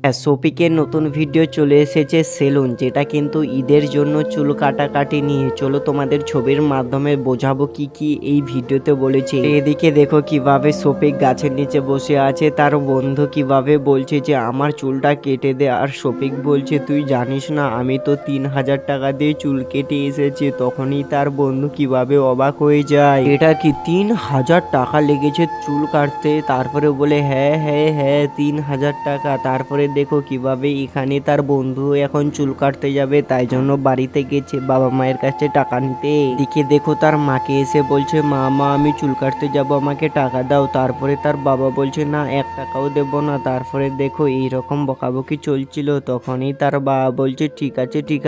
হ্যাঁ, শফিকের নতুন ভিডিও চলে এসেছে সেলুন, যেটা কিন্তু ঈদের জন্য চুল কাটাকাটি নিয়ে। চলো তোমাদের ছবির মাধ্যমে বোঝাবো কি কি এই ভিডিওতে বলেছে। এদিকে দেখো কিভাবে শফিক গাছের নিচে বসে আছে, তার বন্ধু কিভাবে বলছে যে আমার চুলটা কেটে দে, আর শফিক বলছে তুই জানিস না আমি তো 3000 টাকা দিয়ে চুল কেটে এসেছি। তখনই তার বন্ধু কিভাবে অবাক হয়ে যায়, এটা কি 3000 টাকা লেগেছে চুল কাটতে? তারপরে বলে হ্যাঁ হ্যাঁ হ্যাঁ 3000 টাকা। তারপরে দেখো কিভাবে এখানে তার বন্ধু এখন চুল কাটতে যাবে, তাই জন্য বাড়িতে গেছে বাবা মায়ের কাছে টাকা নিতে। এদিকে দেখো তার মাকে এসে বলছে মা আমি চুল কাটতে যাব, আমাকে টাকা দাও। তারপরে তার বাবা বলছে না 1 টাকাও দেব না। তারপরে দেখো এইরকম বকাবকি চলছিল, তখনই তার বাবা বলছে ঠিক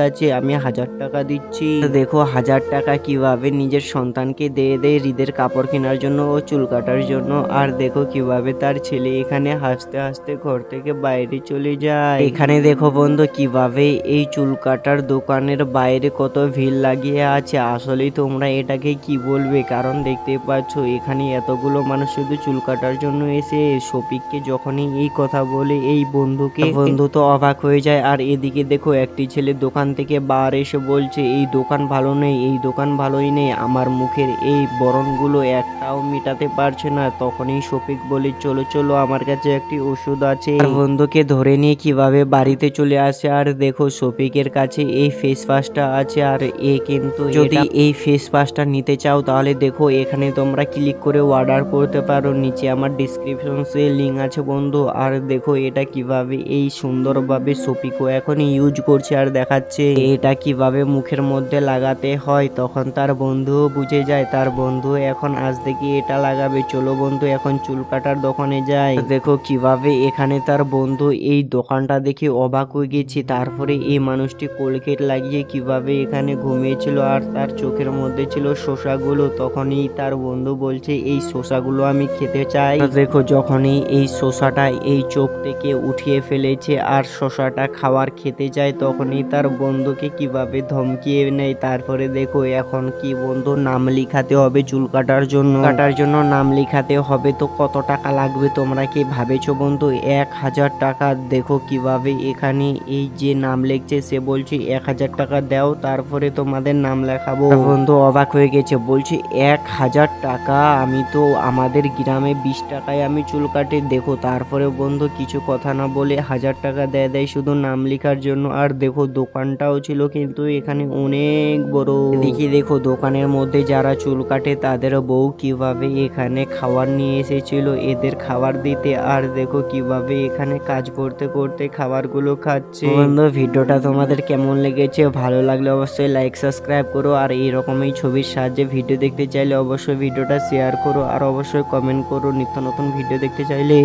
আছে আমি 1000 টাকা দিচ্ছি। দেখো 1000 টাকা কিভাবে নিজের সন্তানকে দিয়ে দেয় ঈদের কাপড় কেনার জন্য ও চুল কাটার জন্য। আর দেখো কিভাবে তার ছেলে এখানে হাসতে হাসতে ঘর থেকে বাইরে চলে যায়। এখানে দেখো বন্ধু কিভাবে এই চুল কাটার দোকানের বাইরে কত ভিড় লাগিয়ে আছে। আসলেই তোমরা এটাকে কি বলবে, কারণ দেখতে পাচ্ছ এখানে এতগুলো মানুষ শুধু চুল কাটার জন্য এসে। শফিককে যখনই এই কথা বলে এই বন্ধু তো অবাক হয়ে যায়। আর এদিকে দেখো একটি ছেলে দোকান থেকে বার এসে বলছে এই দোকান ভালো নেই, এই দোকান ভালোই নেই, আমার মুখের এই বরণগুলো একটাও মিটাতে পারছে না। তখনই শফিক বলে চলো চলো আমার কাছে একটি ওষুধ আছে। বন্ধুকে ধরে নিয়ে কিভাবে বাড়িতে চলে আসে। আর দেখো শফিকের কাছে এই ফেস ওয়াশটা আছে, আর কিন্তু যদি এই ফেস ওয়াশটা নিতে চাও তাহলে দেখো এখানে তোমরা ক্লিক করে অর্ডার করতে পারো, নিচে আমার ডিসক্রিপশনে লিঙ্ক আছে বন্ধু। আর দেখো এটা কিভাবে এই সুন্দরভাবে শফিকও এখন ইউজ করছে আর দেখাচ্ছে এটা কিভাবে মুখের মধ্যে লাগাতে হয়। তখন তার বন্ধুও বুঝে যায়, তার বন্ধু এখন আজ থেকে এটা লাগাবে। চলো বন্ধু এখন চুল কাটার দোকানে যায়। দেখো কিভাবে এখানে তার বন্ধু এই দোকানটা দেখে অবাক হয়ে গেছে। তারপরে এই মানুষটি কোলগেট লাগিয়ে কিভাবে এখানে ঘুমিয়েছিল, আর তার চোখের মধ্যে ছিল শসাগুলো। তখনই তার বন্ধু বলছে এই শসাগুলো আমি খেতে চাই। দেখো যখনই এই শসাটা এই চোখ থেকে উঠিয়ে ফেলেছে আর শসাটা খাওয়ার খেতে যায়, তখনই তার বন্ধুকে কিভাবে ধমকিয়ে নেয়। তারপরে দেখো এখন কি বন্ধু নাম লিখাতে হবে চুল কাটার জন্য নাম লিখাতে হবে। তো কত টাকা লাগবে তোমরা কি ভাবেছো বন্ধু? 1000 টাকা। দেখো কিভাবে এখানে এই যে নাম লিখছে সে বলছে 1000 টাকা দাও তারপরে তোমাদের নাম লেখাবো। বন্ধু অবাক হয়ে গেছে, বলছে 1000 টাকা, আমি তো আমাদের গ্রামে 20 টাকায় আমি চুল কাটি। দেখো তারপরে বন্ধু কিছু কথা না বলে 1000 টাকা দেয় শুধু নাম লেখার জন্য। আর দেখো দোকানটাও ছিল কিন্তু এখানে অনেক বড়। দেখো দোকানের মধ্যে যারা চুল কাটে তাদের বউ কিভাবে এখানে খাবার নিয়ে এসেছিল এদের খাবার দিতে। আর দেখো কিভাবে এখানে কাজ করতে করতে খাবারগুলো খাচ্ছে। বন্ধু ভিডিওটা তোমাদের কেমন লেগেছে? ভালো লাগলে অবশ্যই লাইক সাবস্ক্রাইব করো, আর এইরকমই ছবির সাহায্যে ভিডিও দেখতে চাইলে অবশ্যই ভিডিওটা শেয়ার করো, আর অবশ্যই কমেন্ট করো নিত্য নতুন ভিডিও দেখতে চাইলে।